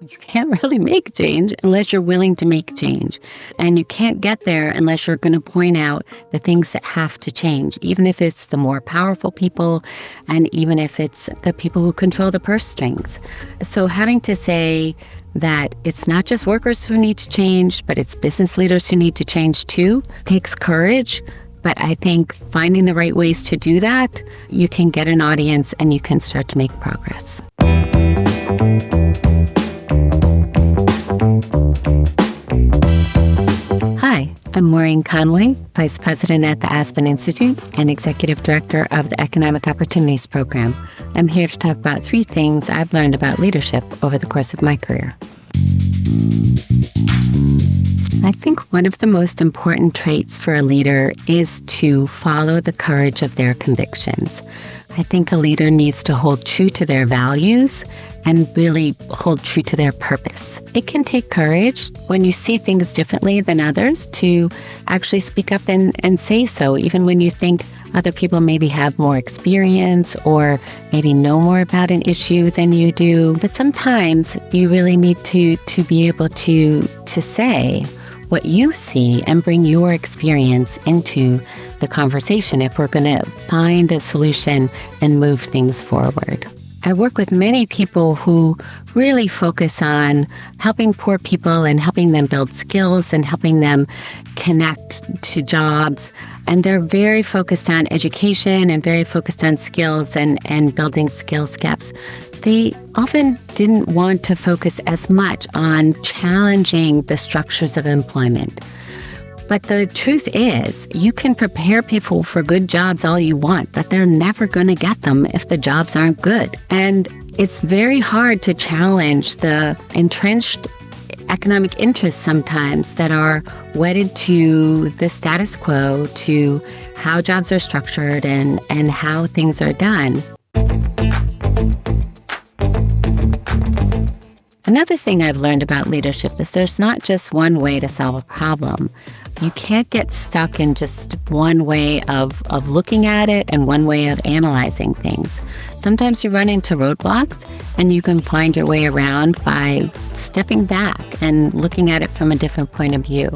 you can't really make change unless you're willing to make change. And you can't get there unless you're going to point out the things that have to change, even if it's the more powerful people and even if it's the people who control the purse strings. So having to say that it's not just workers who need to change, but it's business leaders who need to change too, takes courage. But I think finding the right ways to do that, you can get an audience and you can start to make progress. Hi, I'm Maureen Conway, Vice President at the Aspen Institute and Executive Director of the Economic Opportunities Program. I'm here to talk about 3 things I've learned about leadership over the course of my career. I think one of the most important traits for a leader is to follow the courage of their convictions. I think a leader needs to hold true to their values and really hold true to their purpose. It can take courage when you see things differently than others to actually speak up and say so, even when you think other people maybe have more experience or maybe know more about an issue than you do. But sometimes you really need to be able to say what you see and bring your experience into the conversation if we're going to find a solution and move things forward. I work with many people who really focus on helping poor people and helping them build skills and helping them connect to jobs. And they're very focused on education and very focused on skills and building skills gaps. They often didn't want to focus as much on challenging the structures of employment. But the truth is, you can prepare people for good jobs all you want, but they're never going to get them if the jobs aren't good. And it's very hard to challenge the entrenched economic interests sometimes that are wedded to the status quo, to how jobs are structured and how things are done. Another thing I've learned about leadership is there's not just one way to solve a problem. You can't get stuck in just one way of looking at it and one way of analyzing things. Sometimes you run into roadblocks and you can find your way around by stepping back and looking at it from a different point of view.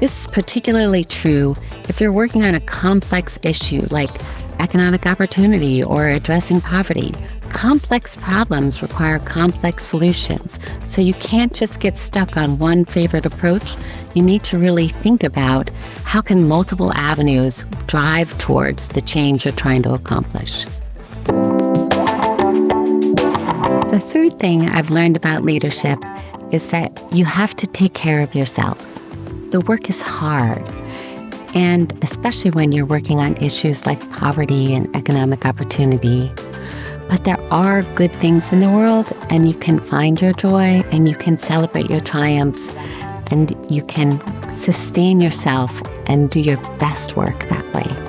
This is particularly true if you're working on a complex issue like economic opportunity or addressing poverty. Complex problems require complex solutions, so you can't just get stuck on one favorite approach. You need to really think about how can multiple avenues drive towards the change you're trying to accomplish. The third thing I've learned about leadership is that you have to take care of yourself. The work is hard, and especially when you're working on issues like poverty and economic opportunity. But there are good things in the world, and you can find your joy, and you can celebrate your triumphs, and you can sustain yourself and do your best work that way.